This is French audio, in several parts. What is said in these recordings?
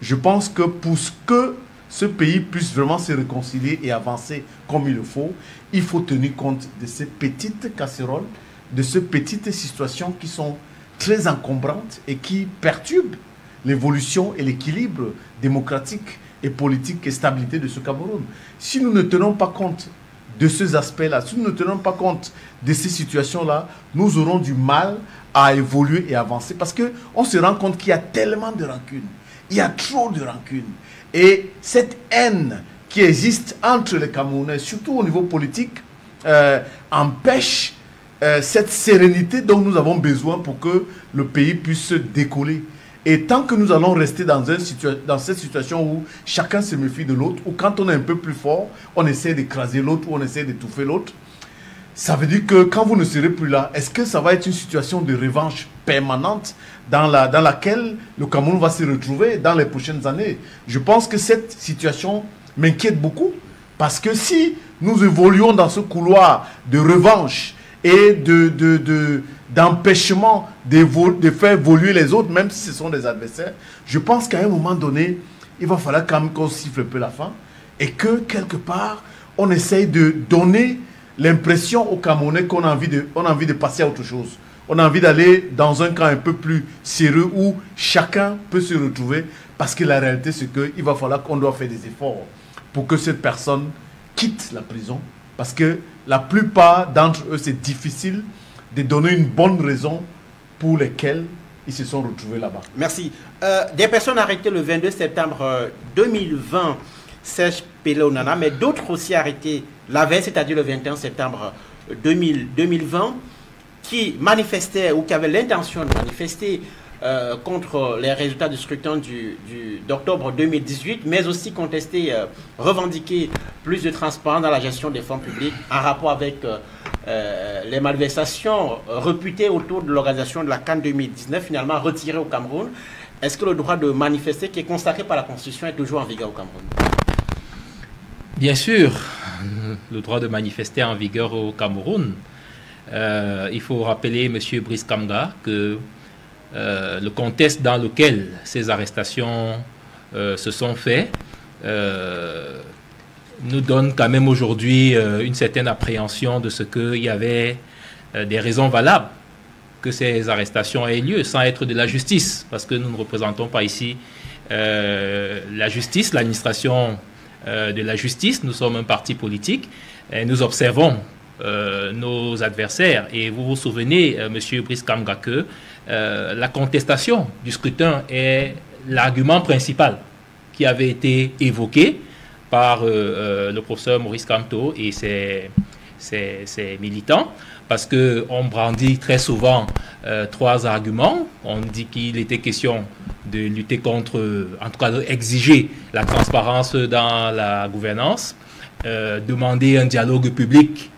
je pense que pour que ce pays puisse vraiment se réconcilier et avancer comme il le faut, il faut tenir compte de ces petites casseroles, de ces petites situations qui sont très encombrantes et qui perturbent l'évolution et l'équilibre démocratique et politique et stabilité de ce Cameroun. Si nous ne tenons pas compte de ces aspects-là, si nous ne tenons pas compte de ces situations-là, nous aurons du mal à évoluer et avancer parce qu'on se rend compte qu'il y a tellement de rancune, il y a trop de rancune. Et cette haine qui existe entre les Camerounais, surtout au niveau politique, empêche cette sérénité dont nous avons besoin pour que le pays puisse se décoller. Et tant que nous allons rester dans cette situation où chacun se méfie de l'autre, ou quand on est un peu plus fort, on essaie d'écraser l'autre, ou on essaie d'étouffer l'autre, ça veut dire que quand vous ne serez plus là, est-ce que ça va être une situation de revanche permanente dans laquelle le Cameroun va se retrouver dans les prochaines années? Je pense que cette situation m'inquiète beaucoup, parce que si nous évoluons dans ce couloir de revanche et d'empêchement de faire évoluer les autres, même si ce sont des adversaires, je pense qu'à un moment donné, il va falloir quand même qu'on siffle un peu la fin et que, quelque part, on essaye de donner l'impression aux Camerounais qu'on a envie de passer à autre chose. On a envie d'aller dans un camp un peu plus sérieux où chacun peut se retrouver, parce que la réalité, c'est qu'il va falloir qu'on doit faire des efforts pour que cette personne quitte la prison, parce que la plupart d'entre eux, c'est difficile de donner une bonne raison pour lesquelles ils se sont retrouvés là-bas. Merci. Des personnes arrêtées le 22 septembre 2020, Serge Pelé-Onana, mais d'autres aussi arrêtées la veille, c'est-à-dire le 21 septembre 2020, qui manifestaient ou qui avaient l'intention de manifester contre les résultats du scrutin d'octobre 2018, mais aussi contester, revendiquer plus de transparence dans la gestion des fonds publics en rapport avec les malversations réputées autour de l'organisation de la CAN 2019, finalement retirées au Cameroun. Est-ce que le droit de manifester, qui est consacré par la Constitution, est toujours en vigueur au Cameroun? Bien sûr, le droit de manifester est en vigueur au Cameroun. Il faut rappeler, M. Brice Kamga, que le contexte dans lequel ces arrestations se sont faites nous donne quand même aujourd'hui une certaine appréhension de ce qu'il y avait des raisons valables que ces arrestations aient lieu, sans être de la justice, parce que nous ne représentons pas ici la justice, l'administration de la justice. Nous sommes un parti politique et nous observons nos adversaires. Et vous vous souvenez, M. Brice Kamga, que la contestation du scrutin est l'argument principal qui avait été évoqué par le professeur Maurice Kamto et ses militants, parce qu'on brandit très souvent trois arguments. On dit qu'il était question de lutter contre, en tout cas exiger la transparence dans la gouvernance, demander un dialogue public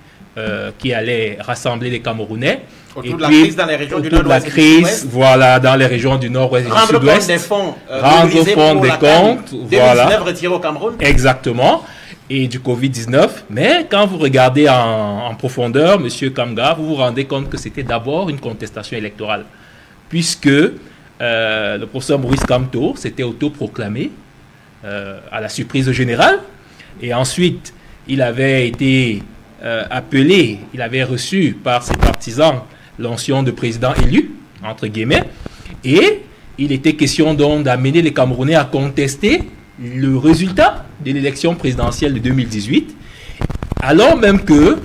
qui allait rassembler les Camerounais. Autour de la crise dans les régions du Nord-Ouest et du Sud-Ouest. Voilà, dans les régions du Nord-Ouest et du Sud-Ouest. Rendre compte des fonds, rendre compte des comptes. 2019 retirés au Cameroun. Exactement. Et du Covid-19. Mais quand vous regardez en profondeur, M. Kamga, vous vous rendez compte que c'était d'abord une contestation électorale. Puisque le professeur Maurice Kamto s'était autoproclamé à la surprise générale. Et ensuite, il avait été appelé, il avait reçu par ses partisans l'onction de président élu, entre guillemets, et il était question donc d'amener les Camerounais à contester le résultat de l'élection présidentielle de 2018, alors même que,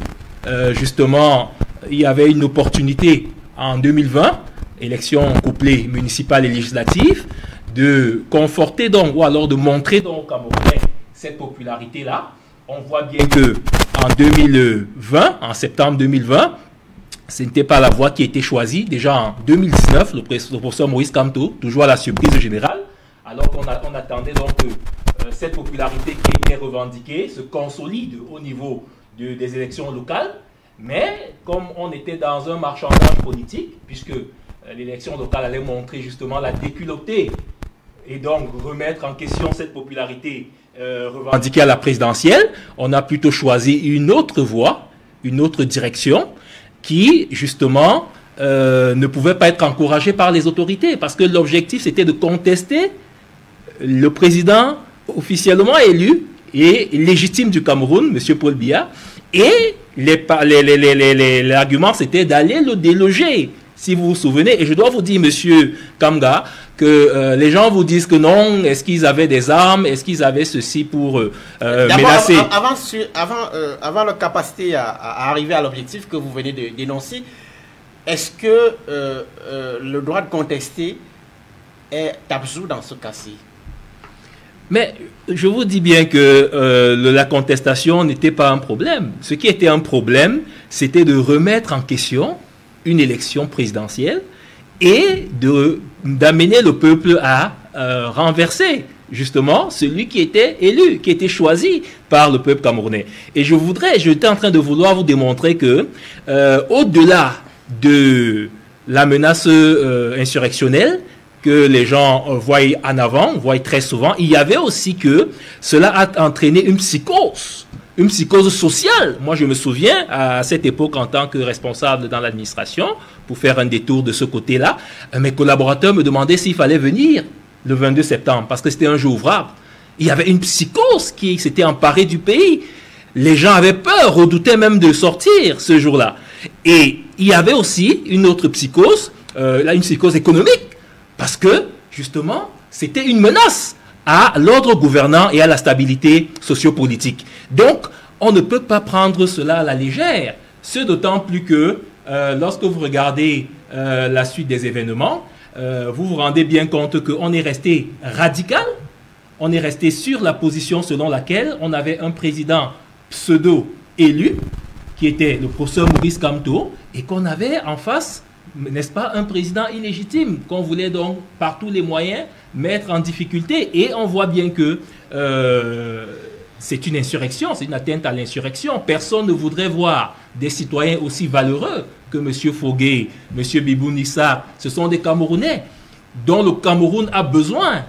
justement, il y avait une opportunité en 2020, élection couplée municipale et législative, de conforter donc, ou alors de montrer donc aux Camerounais cette popularité-là. On voit bien que en 2020, en septembre 2020, ce n'était pas la voie qui a été choisie. Déjà en 2019, le professeur Maurice Kamto, toujours à la surprise générale, alors qu'on attendait donc que cette popularité qui était revendiquée se consolide au niveau des élections locales. Mais comme on était dans un marchandage politique, puisque l'élection locale allait montrer justement la déculottée et donc remettre en question cette popularité revendiquée à la présidentielle, on a plutôt choisi une autre voie, une autre direction qui justement ne pouvait pas être encouragée par les autorités, parce que l'objectif c'était de contester le président officiellement élu et légitime du Cameroun, M. Paul Biya, et l'argument c'était d'aller le déloger, si vous vous souvenez. Et je dois vous dire, M. Kamga, que les gens vous disent que non, est-ce qu'ils avaient des armes, est-ce qu'ils avaient ceci pour menacer. Avant leur capacité à arriver à l'objectif que vous venez de dénoncer, est-ce que le droit de contester est absous dans ce cas-ci? Mais je vous dis bien que la contestation n'était pas un problème. Ce qui était un problème, c'était de remettre en question une élection présidentielle et d'amener le peuple à renverser justement celui qui était élu, qui était choisi par le peuple camerounais. Et j'étais en train de vouloir vous démontrer que au-delà de la menace insurrectionnelle que les gens voient en avant, voient très souvent, il y avait aussi que cela a entraîné une psychose sociale. Moi, je me souviens, à cette époque, en tant que responsable dans l'administration, pour faire un détour de ce côté-là, mes collaborateurs me demandaient s'il fallait venir le 22 septembre, parce que c'était un jour ouvrable. Il y avait une psychose qui s'était emparée du pays. Les gens avaient peur, redoutaient même de sortir ce jour-là. Et il y avait aussi une autre psychose, une psychose économique, parce que, justement, c'était une menace à l'ordre gouvernant et à la stabilité sociopolitique. Donc, on ne peut pas prendre cela à la légère. Ce d'autant plus que, lorsque vous regardez la suite des événements, vous vous rendez bien compte qu'on est resté radical, on est resté sur la position selon laquelle on avait un président pseudo-élu, qui était le professeur Maurice Kamto, et qu'on avait en face, n'est-ce pas, un président illégitime, qu'on voulait donc par tous les moyens mettre en difficulté. Et on voit bien que c'est une insurrection, c'est une atteinte à l'insurrection. Personne ne voudrait voir des citoyens aussi valeureux que M. Fogué, M. Bibou Nissa. Ce sont des Camerounais dont le Cameroun a besoin,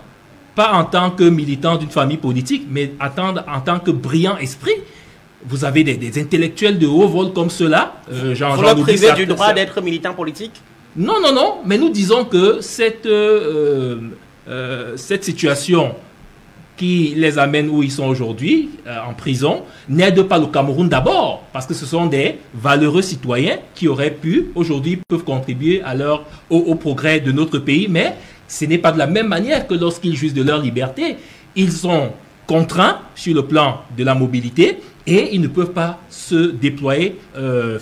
pas en tant que militant d'une famille politique, mais en tant que brillant esprit. Vous avez des intellectuels de haut vol comme ceux-là. Vous leur privez du droit d'être militant politique? Non, non, non. Mais nous disons que cette situation qui les amène où ils sont aujourd'hui, en prison, n'aide pas le Cameroun d'abord, parce que ce sont des valeureux citoyens qui auraient pu, aujourd'hui, peuvent contribuer au progrès de notre pays, mais ce n'est pas de la même manière que lorsqu'ils jouissent de leur liberté. Ils sont contraints sur le plan de la mobilité et ils ne peuvent pas se déployer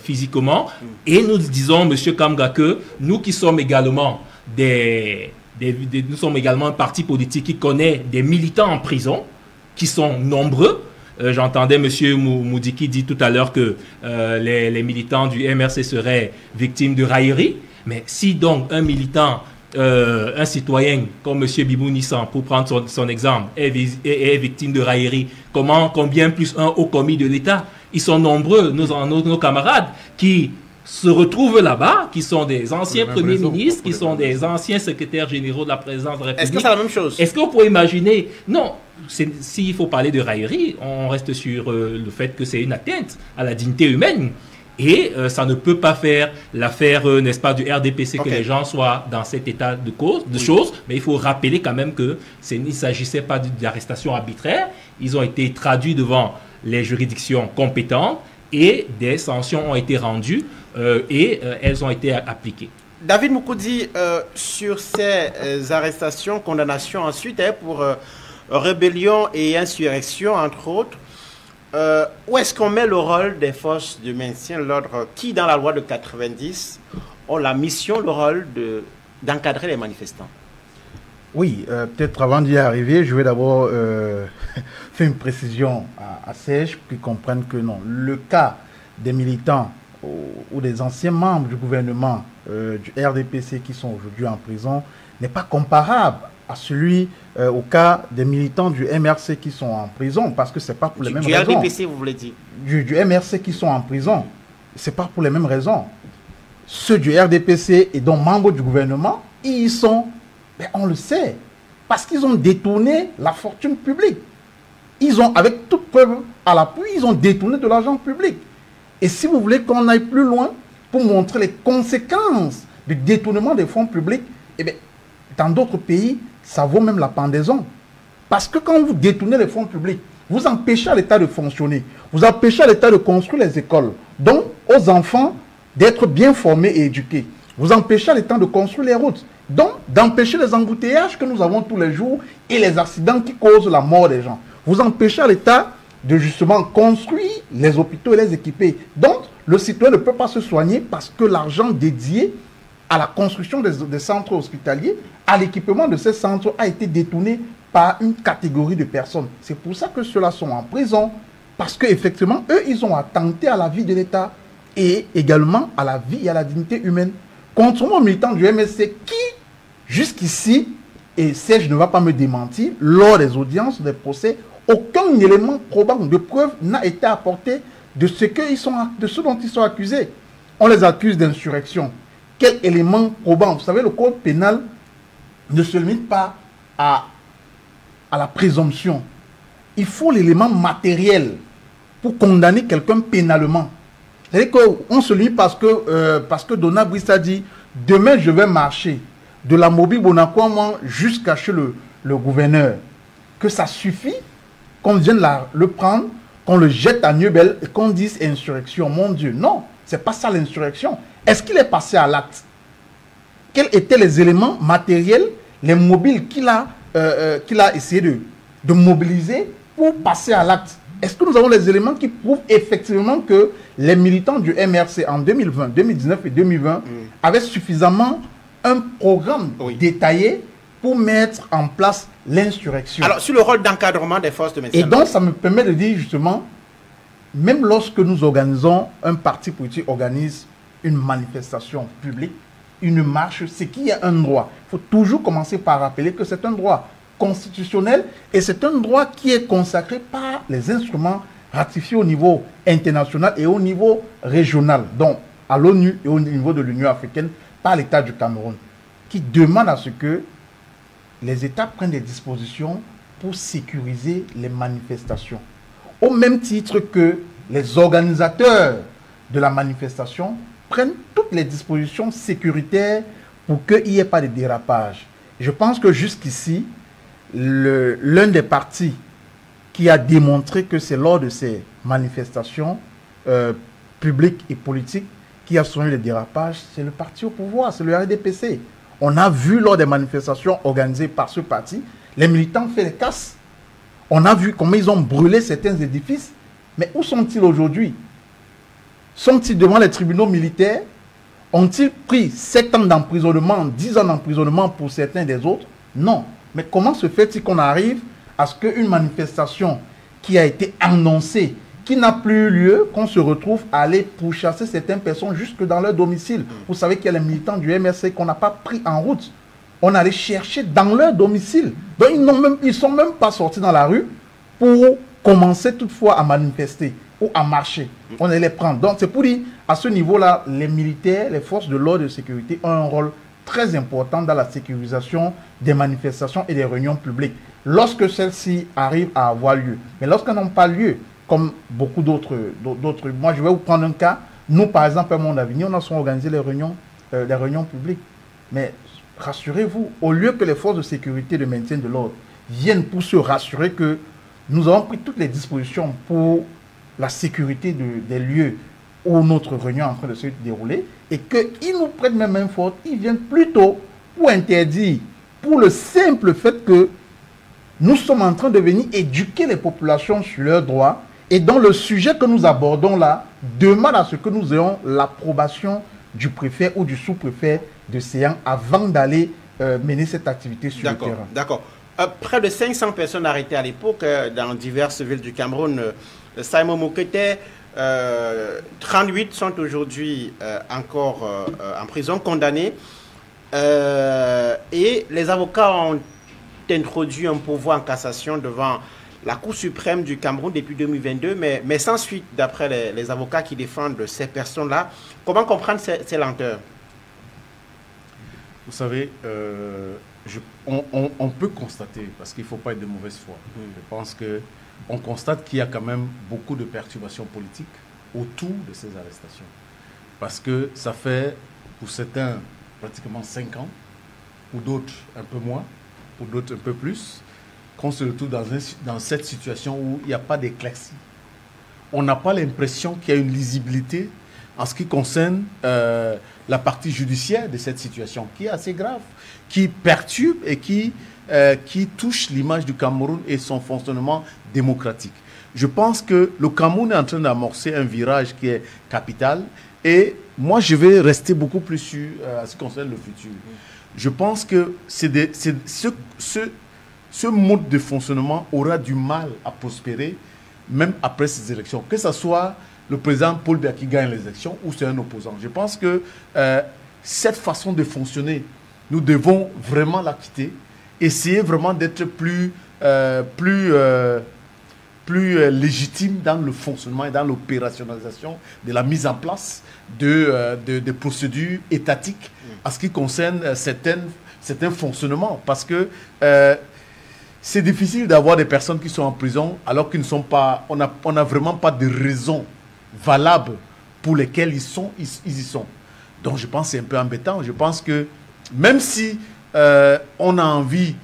physiquement. Et nous disons, M. Kamga, que nous qui sommes également nous sommes également un parti politique qui connaît des militants en prison, qui sont nombreux. J'entendais M. Moudiki dire tout à l'heure que les militants du MRC seraient victimes de raillerie. Mais si donc un militant, un citoyen comme M. Bibou Nissan, pour prendre son exemple, est victime de raillerie, combien plus un haut commis de l'État? Ils sont nombreux, nos camarades, qui se retrouvent là-bas, qui sont des anciens premiers ministres, qui sont des anciens secrétaires généraux de la présidence de la République. Est-ce que c'est la même chose? Est-ce qu'on pourrait imaginer? Non, s'il faut parler de raillerie, on reste sur le fait que c'est une atteinte à la dignité humaine. Et ça ne peut pas faire l'affaire, n'est-ce pas, du RDPC, que les gens soient dans cet état de choses. Mais il faut rappeler quand même qu'il ne s'agissait pas d'arrestation arbitraire. Ils ont été traduits devant les juridictions compétentes et des sanctions ont été rendues et elles ont été appliquées. David Moukoudi, sur ces arrestations, condamnations ensuite pour rébellion et insurrection, entre autres, où est-ce qu'on met le rôle des forces de maintien de l'ordre qui, dans la loi de 90, ont la mission, le rôle d'encadrer les manifestants? Oui, peut-être avant d'y arriver, je vais d'abord faire une précision à Serge pour qu'ils comprennent que non, le cas des militants ou des anciens membres du gouvernement du RDPC qui sont aujourd'hui en prison n'est pas comparable à celui au cas des militants du MRC qui sont en prison, parce que c'est pas pour les mêmes raisons. Du RDPC, vous voulez dire? Du MRC qui sont en prison, c'est pas pour les mêmes raisons. Ceux du RDPC et donc membres du gouvernement, ils sont, ben on le sait, parce qu'ils ont détourné la fortune publique. Ils ont, avec toute preuve à l'appui, ils ont détourné de l'argent public. Et si vous voulez qu'on aille plus loin pour montrer les conséquences du détournement des fonds publics, eh bien, dans d'autres pays, ça vaut même la pendaison. Parce que quand vous détournez les fonds publics, vous empêchez l'État de fonctionner. Vous empêchez l'État de construire les écoles. Donc, aux enfants d'être bien formés et éduqués. Vous empêchez l'État de construire les routes. Donc, d'empêcher les embouteillages que nous avons tous les jours et les accidents qui causent la mort des gens. Vous empêchez l'État de justement construire les hôpitaux et les équiper. Donc, le citoyen ne peut pas se soigner parce que l'argent dédié à la construction des centres hospitaliers, à l'équipement de ces centres a été détourné par une catégorie de personnes. C'est pour ça que ceux-là sont en prison, parce qu'effectivement, eux, ils ont attenté à la vie de l'État et également à la vie et à la dignité humaine. Contrairement aux militants du MSC qui, jusqu'ici, et Serge ne va pas me démentir, lors des audiences, des procès, aucun élément probable de preuve n'a été apporté de ce dont ils sont accusés. On les accuse d'insurrection. Quel élément probant? Vous savez, le code pénal ne se limite pas à la présomption. Il faut l'élément matériel pour condamner quelqu'un pénalement. C'est-à-dire qu'on se limite parce que Donna Brice a dit « Demain, je vais marcher de la Mobile Bonacouama jusqu'à chez le gouverneur. » Que ça suffit qu'on vienne le prendre, qu'on le jette à Niebel et qu'on dise insurrection. Mon Dieu, non, c'est pas ça l'insurrection. Est-ce qu'il est passé à l'acte? Quels étaient les éléments matériels, les mobiles qu'il a essayé de mobiliser pour passer à l'acte? Est-ce que nous avons les éléments qui prouvent effectivement que les militants du MRC en 2020, 2019 et 2020 avaient suffisamment un programme détaillé pour mettre en place l'insurrection? Alors, sur le rôle d'encadrement des forces de maintien. Et donc, ça me permet de dire justement, même lorsque nous organisons, un parti politique organise une manifestation publique, une marche, c'est qu'il y a un droit. Il faut toujours commencer par rappeler que c'est un droit constitutionnel et c'est un droit qui est consacré par les instruments ratifiés au niveau international et au niveau régional, donc à l'ONU et au niveau de l'Union africaine par l'État du Cameroun, qui demande à ce que les États prennent des dispositions pour sécuriser les manifestations. Au même titre que les organisateurs de la manifestation prennent toutes les dispositions sécuritaires pour qu'il n'y ait pas de dérapage. Je pense que jusqu'ici, l'un des partis qui a démontré que c'est lors de ces manifestations publiques et politiques qui a soigné les dérapages, c'est le parti au pouvoir, c'est le RDPC. On a vu lors des manifestations organisées par ce parti, les militants faire des casses. On a vu comment ils ont brûlé certains édifices. Mais où sont-ils aujourd'hui? Sont-ils devant les tribunaux militaires? Ont-ils pris 7 ans d'emprisonnement, 10 ans d'emprisonnement pour certains des autres? Non. Mais comment se fait-il qu'on arrive à ce qu'une manifestation qui a été annoncée, qui n'a plus eu lieu, qu'on se retrouve à aller pourchasser certaines personnes jusque dans leur domicile? Vous savez qu'il y a les militants du MRC qu'on n'a pas pris en route. On allait chercher dans leur domicile. Donc ils ne sont même pas sortis dans la rue pour commencer toutefois à manifester ou à marcher. On allait les prendre. Donc c'est pour dire, à ce niveau-là, les militaires, les forces de l'ordre et de sécurité ont un rôle très important dans la sécurisation des manifestations et des réunions publiques, lorsque celles-ci arrivent à avoir lieu. Mais lorsqu'elles n'ont pas lieu, comme beaucoup d'autres, moi je vais vous prendre un cas. Nous, par exemple, à Monde Avenir, on a organisé les réunions publiques. Mais rassurez-vous, au lieu que les forces de sécurité et de maintien de l'ordre viennent pour se rassurer que nous avons pris toutes les dispositions pour la sécurité des lieux où notre réunion est en train de se dérouler, et qu'ils nous prennent même main forte, ils viennent plutôt pour interdire, pour le simple fait que nous sommes en train de venir éduquer les populations sur leurs droits, et dans le sujet que nous abordons là, demande à ce que nous ayons l'approbation du préfet ou du sous-préfet de Séan avant d'aller mener cette activité sur le terrain. D'accord. Près de 500 personnes arrêtées à l'époque dans diverses villes du Cameroun. Simon Mokete, 38 sont aujourd'hui encore en prison, condamnés. Et les avocats ont introduit un pourvoi en cassation devant la Cour suprême du Cameroun depuis 2022, mais sans suite d'après les avocats qui défendent ces personnes-là. Comment comprendre ces lenteurs? Vous savez, on peut constater, parce qu'il ne faut pas être de mauvaise foi, je pense qu'on constate qu'il y a quand même beaucoup de perturbations politiques autour de ces arrestations. Parce que ça fait, pour certains, pratiquement 5 ans, pour d'autres un peu moins, pour d'autres un peu plus, qu'on se retrouve dans cette situation où il n'y a pas d'éclaircie. On n'a pas l'impression qu'il y a une lisibilité en ce qui concerne la partie judiciaire de cette situation, qui est assez grave, qui perturbe et qui touche l'image du Cameroun et son fonctionnement démocratique. Je pense que le Cameroun est en train d'amorcer un virage qui est capital et moi je vais rester beaucoup plus sûr à ce qui concerne le futur. Je pense que ce mode de fonctionnement aura du mal à prospérer même après ces élections, que ce soit le président Paul Biya qui gagne les élections ou c'est un opposant. Je pense que cette façon de fonctionner, nous devons vraiment la quitter, essayer vraiment d'être plus légitime dans le fonctionnement et dans l'opérationnalisation de la mise en place de procédures étatiques en ce qui concerne certains fonctionnements. Parce que c'est difficile d'avoir des personnes qui sont en prison alors qu'ils ne sont pas... On n'a vraiment pas de raisons valables pour lesquelles ils y sont. Donc je pense que c'est un peu embêtant. Je pense que même si on a envie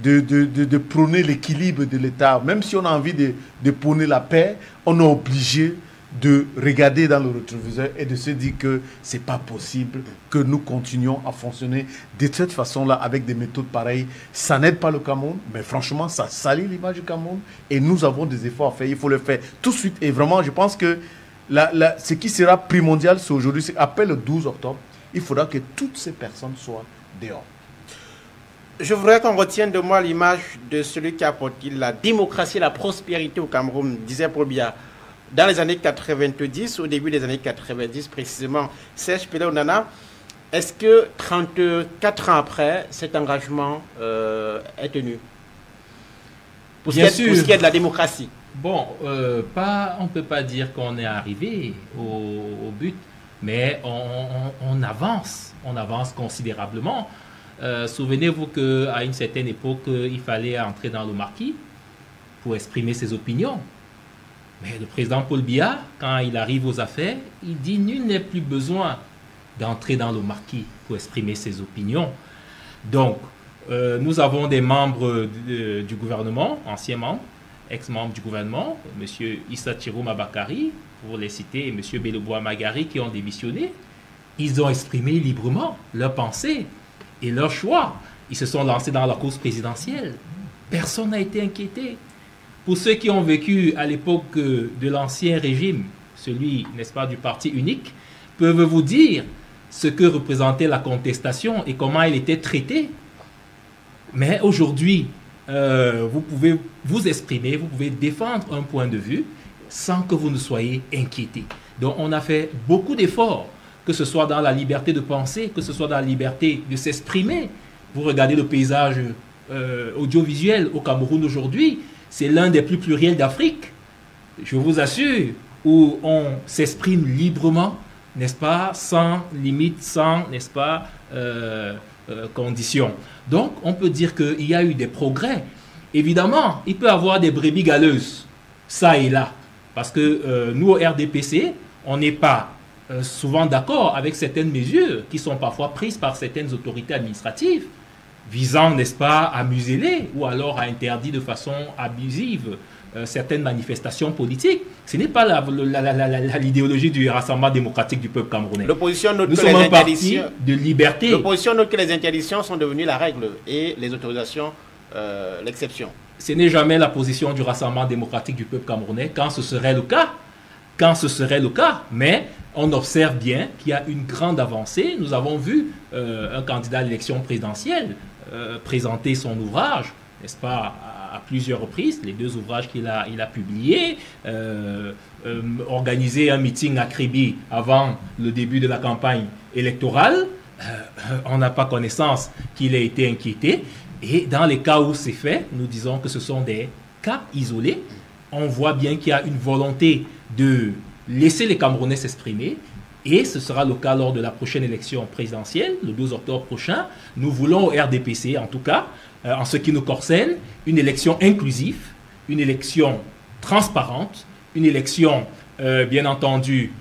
de prôner l'équilibre de l'État, même si on a envie de prôner la paix, on est obligé de regarder dans le rétroviseur et de se dire que ce n'est pas possible que nous continuions à fonctionner de cette façon-là avec des méthodes pareilles. Ça n'aide pas le Cameroun, mais franchement, ça salit l'image du Cameroun et nous avons des efforts à faire. Il faut le faire tout de suite. Et vraiment, je pense que ce qui sera primordial, c'est aujourd'hui, c'est qu'après le 12 octobre, il faudra que toutes ces personnes soient dehors. Je voudrais qu'on retienne de moi l'image de celui qui a apporté la démocratie et la prospérité au Cameroun, disait Paul Biya. Dans les années 90, au début des années 90 précisément, Serge Pélé-Onana, est-ce que 34 ans après, cet engagement est tenu pour ce qui est de la démocratie? Bon, on ne peut pas dire qu'on est arrivé au but, mais on avance considérablement. Souvenez-vous qu'à une certaine époque, il fallait entrer dans le maquis pour exprimer ses opinions. Mais le président Paul Biya, quand il arrive aux affaires, il dit « Nul n'est plus besoin d'entrer dans le maquis pour exprimer ses opinions ». Donc, nous avons des membres du gouvernement, anciens membres, ex-membres du gouvernement, M. Issa Chirouma Bakari, pour les citer, et M. Beleboa Magari, qui ont démissionné. Ils ont exprimé librement leurs pensées et leurs choix. Ils se sont lancés dans la course présidentielle. Personne n'a été inquiété. Pour ceux qui ont vécu à l'époque de l'ancien régime, celui, n'est-ce pas, du parti unique, peuvent vous dire ce que représentait la contestation et comment elle était traitée. Mais aujourd'hui, vous pouvez vous exprimer, vous pouvez défendre un point de vue sans que vous ne soyez inquiété. Donc on a fait beaucoup d'efforts, que ce soit dans la liberté de penser, que ce soit dans la liberté de s'exprimer. Vous regardez le paysage audiovisuel au Cameroun aujourd'hui, c'est l'un des plus pluriels d'Afrique, je vous assure, où on s'exprime librement, n'est-ce pas, sans limite, sans, n'est-ce pas, conditions. Donc, on peut dire qu'il y a eu des progrès. Évidemment, il peut y avoir des brebis galeuses, ça et là, parce que nous, au RDPC, on n'est pas souvent d'accord avec certaines mesures qui sont parfois prises par certaines autorités administratives, visant, n'est-ce pas, à museler ou alors à interdire de façon abusive certaines manifestations politiques. Ce n'est pas l'idéologie du Rassemblement démocratique du peuple camerounais. L'opposition note Nous que sommes les un parti interdictions de liberté. L'opposition note que les interdictions sont devenues la règle et les autorisations l'exception. Ce n'est jamais la position du Rassemblement démocratique du peuple camerounais quand ce serait le cas. Quand ce serait le cas, mais on observe bien qu'il y a une grande avancée. Nous avons vu un candidat à l'élection présidentielle présenter son ouvrage, n'est-ce pas, à plusieurs reprises, les deux ouvrages qu'il a publiés, organiser un meeting à Kribi avant le début de la campagne électorale. On n'a pas connaissance qu'il ait été inquiété. Et dans les cas où c'est fait, nous disons que ce sont des cas isolés. On voit bien qu'il y a une volonté de laisser les Camerounais s'exprimer. Et ce sera le cas lors de la prochaine élection présidentielle, le 12 octobre prochain. Nous voulons au RDPC, en tout cas, en ce qui nous concerne, une élection inclusive, une élection transparente, une élection, bien entendu,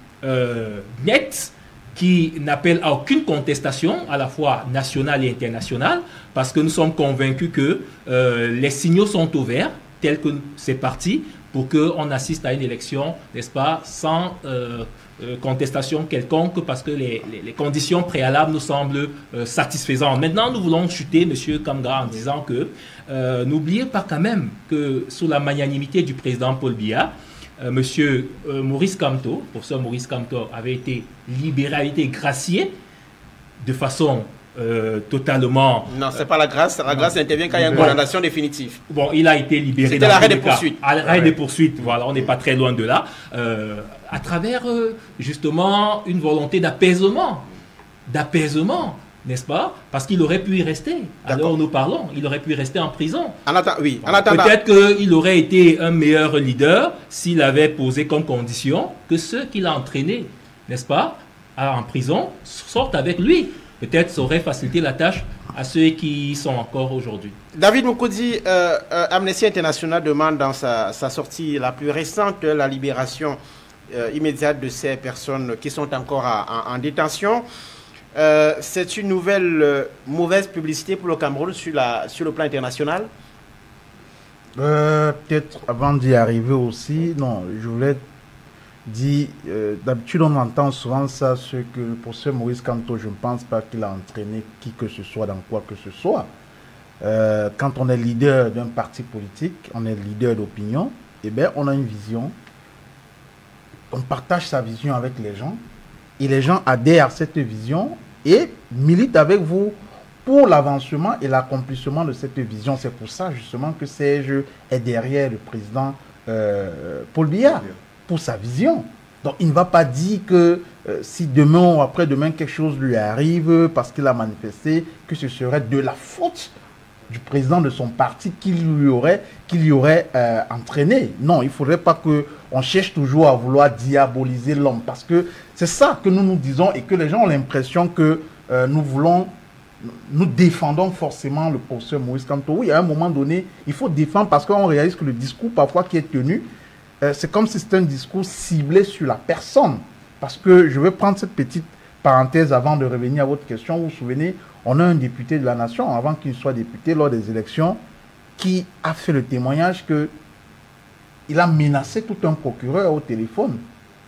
nette, qui n'appelle à aucune contestation, à la fois nationale et internationale, parce que nous sommes convaincus que les signaux sont au vert, tels que c'est parti, pour qu'on assiste à une élection, n'est-ce pas, sans contestation quelconque, parce que les conditions préalables nous semblent satisfaisantes. Maintenant, nous voulons chuter M. Kamga en disant que n'oubliez pas quand même que sous la magnanimité du président Paul Biya, M. Maurice Kamto, professeur Maurice Kamto, avait été libéré, avait été gracié de façon totalement... Non, c'est pas la grâce. La grâce intervient quand il y a une condamnation définitive. Bon, il a été libéré. C'était l'arrêt des poursuites. L'arrêt des poursuites, voilà, on n'est pas très loin de là. À travers, justement, une volonté d'apaisement. D'apaisement, n'est-ce pas? Parce qu'il aurait pu y rester. Alors nous parlons, il aurait pu y rester en prison. Oui, en attendant. Peut-être qu'il aurait été un meilleur leader s'il avait posé comme condition que ceux qu'il a entraînés, n'est-ce pas, en prison, sortent avec lui. Peut-être ça aurait facilité la tâche à ceux qui y sont encore aujourd'hui. David Moukoudi, Amnesty International demande dans sa sortie la plus récente la libération immédiate de ces personnes qui sont encore en détention. C'est une nouvelle mauvaise publicité pour le Cameroun sur le plan international? Peut-être avant d'y arriver aussi, non, je voulais dire, d'habitude on entend souvent ça, ce que le professeur Maurice Kamto, je ne pense pas qu'il a entraîné qui que ce soit dans quoi que ce soit. Quand on est leader d'un parti politique, on est leader d'opinion, eh bien on a une vision, on partage sa vision avec les gens, et les gens adhèrent à cette vision et militent avec vous pour l'avancement et l'accomplissement de cette vision. C'est pour ça justement que Serge est derrière le président Paul Biya, pour sa vision. Donc il ne va pas dire que si demain ou après-demain quelque chose lui arrive parce qu'il a manifesté, que ce serait de la faute du président de son parti qui l'y aurait entraîné. Non, il ne faudrait pas qu'on cherche toujours à vouloir diaboliser l'homme, parce que c'est ça que nous disons et que les gens ont l'impression que nous défendons forcément le professeur Maurice Kamto. Oui, à un moment donné, il faut défendre parce qu'on réalise que le discours parfois qui est tenu, c'est comme si c'était un discours ciblé sur la personne. Parce que je vais prendre cette petite parenthèse avant de revenir à votre question. Vous vous souvenez, on a un député de la nation, avant qu'il soit député lors des élections, qui a fait le témoignage qu'il a menacé tout un procureur au téléphone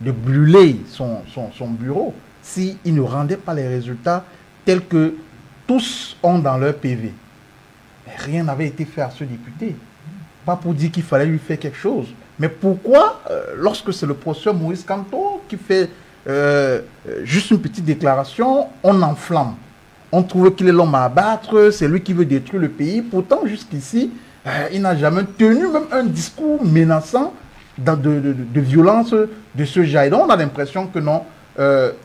de brûler son bureau s'il ne rendait pas les résultats tels que tous ont dans leur PV. Mais rien n'avait été fait à ce député. Pas pour dire qu'il fallait lui faire quelque chose. Mais pourquoi, lorsque c'est le professeur Maurice Kamto qui fait juste une petite déclaration, on enflamme? On trouve qu'il est l'homme à abattre, c'est lui qui veut détruire le pays. Pourtant, jusqu'ici, il n'a jamais tenu même un discours menaçant de violence de ce genre. Donc, on a l'impression que non,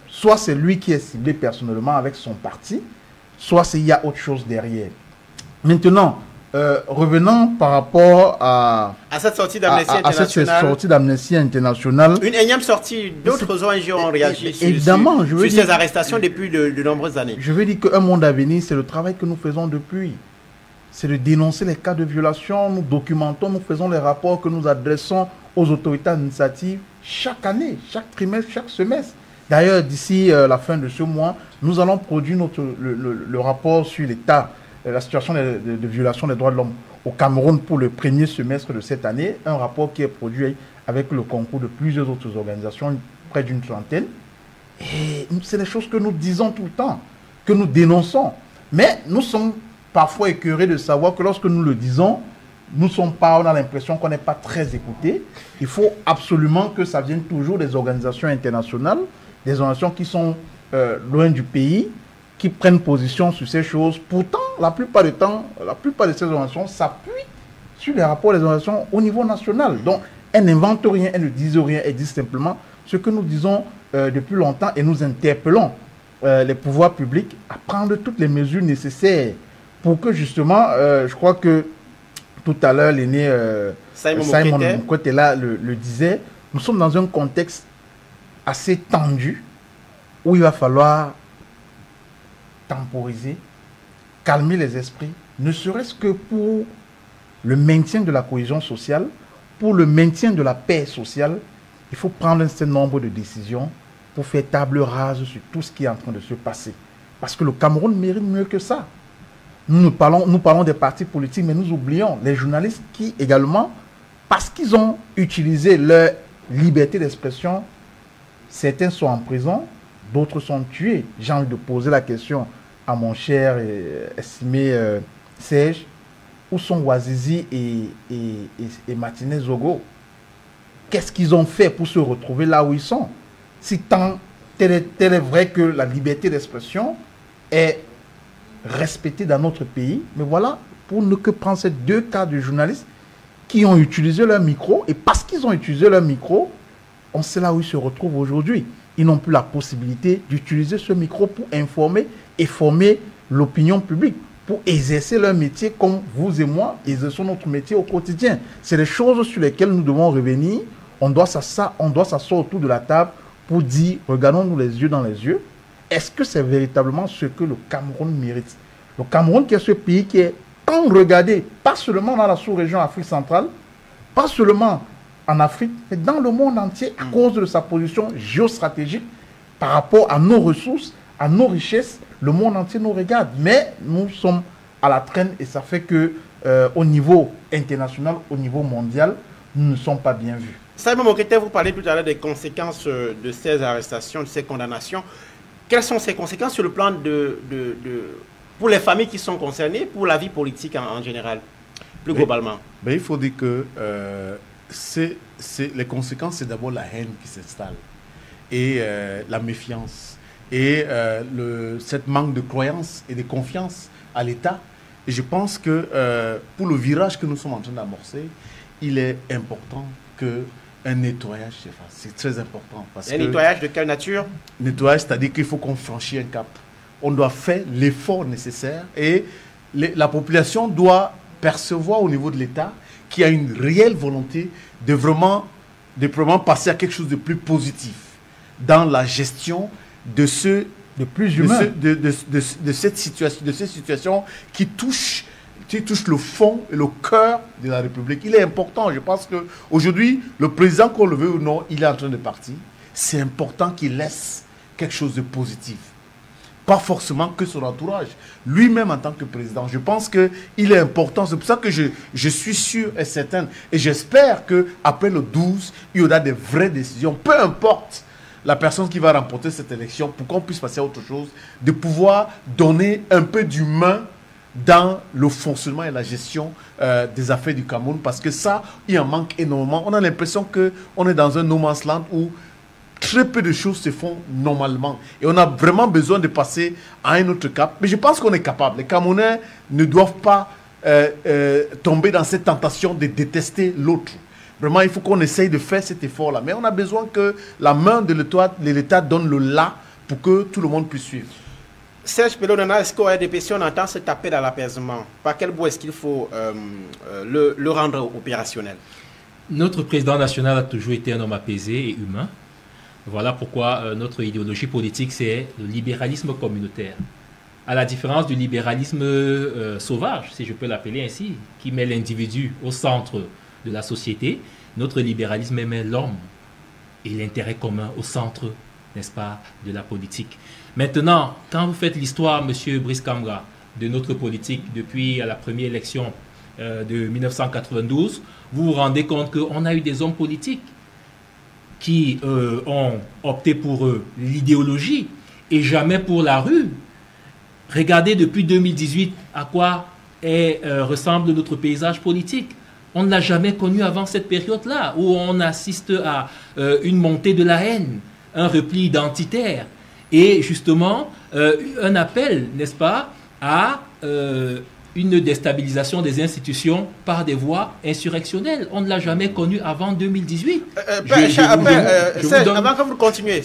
soit c'est lui qui est ciblé personnellement avec son parti, soit il y a autre chose derrière. Maintenant, revenons par rapport à cette sortie d'Amnesty International. Une énième sortie, d'autres ONG ont réagi sur ces arrestations depuis de nombreuses années. Je veux dire qu'un monde à venir, c'est le travail que nous faisons depuis. C'est de dénoncer les cas de violation, nous documentons, nous faisons les rapports que nous adressons aux autorités administratives chaque année, chaque trimestre, chaque semestre. D'ailleurs, d'ici la fin de ce mois, nous allons produire le rapport sur l'état, la situation de violation des droits de l'homme au Cameroun pour le premier semestre de cette année. Un rapport qui est produit avec le concours de plusieurs autres organisations, près d'une trentaine. Et c'est des choses que nous disons tout le temps, que nous dénonçons. Mais nous sommes parfois écœurés de savoir que lorsque nous le disons, on a l'impression qu'on n'est pas très écoutés. Il faut absolument que ça vienne toujours des organisations internationales, des organisations qui sont loin du pays, qui prennent position sur ces choses. Pourtant, la plupart du temps, la plupart de ces organisations s'appuient sur les rapports des organisations au niveau national. Donc, elles n'inventent rien, elles ne disent rien, elles disent simplement ce que nous disons depuis longtemps et nous interpellons les pouvoirs publics à prendre toutes les mesures nécessaires pour que justement, je crois que tout à l'heure, l'aîné Simon Moukoté le disait, nous sommes dans un contexte assez tendu où il va falloir temporiser, calmer les esprits, ne serait-ce que pour le maintien de la cohésion sociale, pour le maintien de la paix sociale. Il faut prendre un certain nombre de décisions pour faire table rase sur tout ce qui est en train de se passer. Parce que le Cameroun mérite mieux que ça. Nous parlons des partis politiques, mais nous oublions les journalistes qui également, parce qu'ils ont utilisé leur liberté d'expression, certains sont en prison, d'autres sont tués. J'ai envie de poser la question à mon cher et estimé Serge, où sont Ouazizi et Martinez Zogo? Qu'est-ce qu'ils ont fait pour se retrouver là où ils sont? Si tel est vrai que la liberté d'expression est respectée dans notre pays, mais voilà, pour ne que prendre ces deux cas de journalistes qui ont utilisé leur micro, et parce qu'ils ont utilisé leur micro, on sait là où ils se retrouvent aujourd'hui. Ils n'ont plus la possibilité d'utiliser ce micro pour informer et former l'opinion publique, pour exercer leur métier comme vous et moi exerçons notre métier au quotidien. C'est des choses sur lesquelles nous devons revenir. On doit s'asseoir autour de la table pour dire, regardons-nous les yeux dans les yeux, est-ce que c'est véritablement ce que le Cameroun mérite? Le Cameroun qui est ce pays qui est, quand vous regardez, pas seulement dans la sous-région Afrique centrale, pas seulement en Afrique, mais dans le monde entier, à cause de sa position géostratégique par rapport à nos ressources, à nos richesses, le monde entier nous regarde. Mais nous sommes à la traîne et ça fait que au niveau international, au niveau mondial, nous ne sommes pas bien vus. Simon Mokete, vous parlez tout à l'heure des conséquences de ces arrestations, de ces condamnations. Quelles sont ces conséquences sur le plan pour les familles qui sont concernées, pour la vie politique en général, plus globalement? Il faut dire que les conséquences, c'est d'abord la haine qui s'installe et la méfiance et cette manque de croyance et de confiance à l'État. Et je pense que pour le virage que nous sommes en train d'amorcer, il est important qu'un nettoyage se fasse. C'est très important. Nettoyage de quelle nature? Nettoyage, c'est-à-dire qu'il faut qu'on franchisse un cap. On doit faire l'effort nécessaire et la population doit percevoir au niveau de l'État qu'il y a une réelle volonté de vraiment passer à quelque chose de plus positif dans la gestion de cette situation qui touche le fond et le cœur de la République. Il est important, je pense qu'aujourd'hui, le président, qu'on le veut ou non, il est en train de partir. C'est important qu'il laisse quelque chose de positif. Pas forcément que son entourage. Lui-même en tant que président, je pense qu'il est important. C'est pour ça que je suis sûr et certain. Et j'espère qu'après le 12, il y aura des vraies décisions. Peu importe la personne qui va remporter cette élection, pour qu'on puisse passer à autre chose, de pouvoir donner un peu d'humain dans le fonctionnement et la gestion des affaires du Cameroun, parce que ça, il en manque énormément. On a l'impression qu'on est dans un no man's land où très peu de choses se font normalement. Et on a vraiment besoin de passer à un autre cap. Mais je pense qu'on est capable. Les Camerounais ne doivent pas tomber dans cette tentation de détester l'autre. Vraiment, il faut qu'on essaye de faire cet effort-là. Mais on a besoin que la main de l'État donne le là pour que tout le monde puisse suivre. Serge Pello Onana, est-ce qu'au RDPC, on entend cet appel à l'apaisement? Par quel bout est-ce qu'il faut le rendre opérationnel? Notre président national a toujours été un homme apaisé et humain. Voilà pourquoi notre idéologie politique, c'est le libéralisme communautaire. À la différence du libéralisme sauvage, si je peux l'appeler ainsi, qui met l'individu au centre de la société, notre libéralisme met l'homme et l'intérêt commun au centre, n'est-ce pas, de la politique. Maintenant, quand vous faites l'histoire, M. Brice Kamga, de notre politique depuis la première élection de 1992, vous vous rendez compte qu'on a eu des hommes politiques qui ont opté pour l'idéologie et jamais pour la rue. Regardez depuis 2018 à quoi ressemble notre paysage politique. On ne l'a jamais connu avant cette période-là, où on assiste à une montée de la haine, un repli identitaire et justement un appel, n'est-ce pas, à une déstabilisation des institutions par des voies insurrectionnelles. On ne l'a jamais connu avant 2018. Avant que vous continuiez,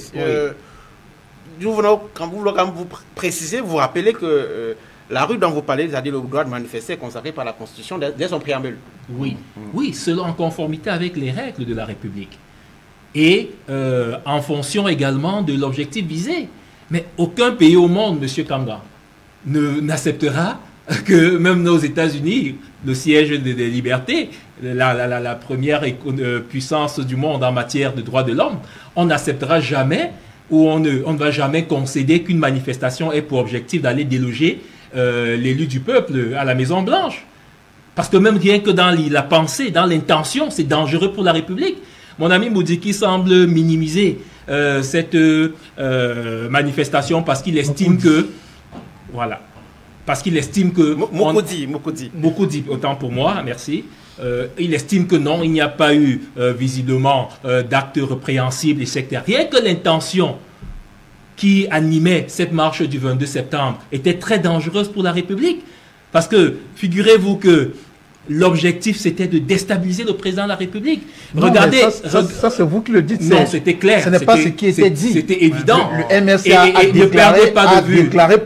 quand vous précisez, vous rappelez que la rue dont vous parlez, c'est-à-dire le droit de manifester, est consacré par la Constitution dès son préambule. Oui, oui, selon en conformité avec les règles de la République. Et en fonction également de l'objectif visé. Mais aucun pays au monde, M. Kamga, n'acceptera que même nos États-Unis, le siège des libertés, la première puissance du monde en matière de droits de l'homme, on n'acceptera jamais où on ne va jamais concéder qu'une manifestation ait pour objectif d'aller déloger l'élu du peuple à la Maison Blanche. Parce que même rien que dans la pensée, dans l'intention, c'est dangereux pour la République. Mon ami Moudiki semble minimiser cette manifestation parce qu'il estime que... Voilà. Parce qu'il estime que... Mokodi, autant pour moi, merci. Il estime que non, il n'y a pas eu visiblement d'actes répréhensibles, etc. Rien que l'intention qui animait cette marche du 22 septembre était très dangereuse pour la République. Parce que, figurez-vous que l'objectif, c'était de déstabiliser le président de la République. Non, regardez... Ça c'est vous qui le dites. Non, c'était clair. Ce n'est pas ce qui était dit. C'était évident. Le MSA a déclaré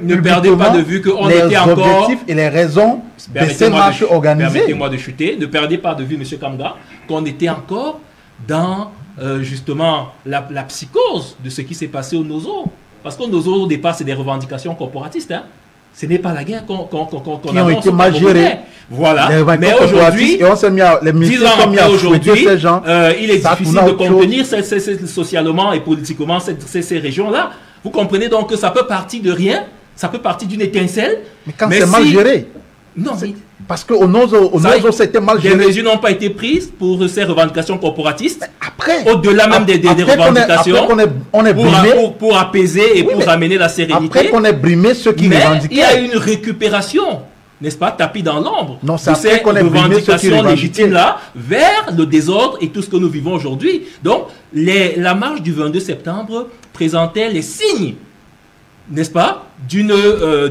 ne perdez pas de vue qu'on était encore... les objectifs et les raisons de ces marches organisées. Permettez-moi de chuter. Ne perdez pas de vue, M. Kamga, qu'on était encore dans, justement, la psychose de ce qui s'est passé au Nozo. Parce qu'au Nozo, au départ, c'est des revendications corporatistes, hein. Ce n'est pas la guerre qu'on qui ont été mal gérées. Voilà. Mais aujourd'hui, 10 ans après aujourd'hui, il est difficile de contenir socialement et politiquement ces régions-là. Vous comprenez donc que ça peut partir de rien, ça peut partir d'une étincelle. Mais quand c'est mal géré. Non, parce qu'au Nozo, c'était mal géré. Des mesures n'ont pas été prises pour ces revendications corporatistes. Après, au-delà même des revendications, on est brimé, pour apaiser et pour ramener la sérénité. Après qu'on ait brimé ceux qui revendiquaient. Il y a une récupération, n'est-ce pas, tapis dans l'ombre de ces revendications légitimes-là vers le désordre et tout ce que nous vivons aujourd'hui. Donc, la marche du 22 septembre présentait les signes, n'est-ce pas, d'une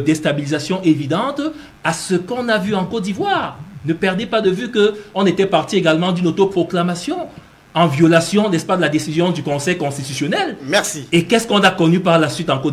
déstabilisation évidente à ce qu'on a vu en Côte d'Ivoire. Ne perdez pas de vue qu'on était parti également d'une autoproclamation en violation, n'est-ce pas, de la décision du Conseil constitutionnel. Merci. Et qu'est-ce qu'on a connu par la suite en Côte d'Ivoire?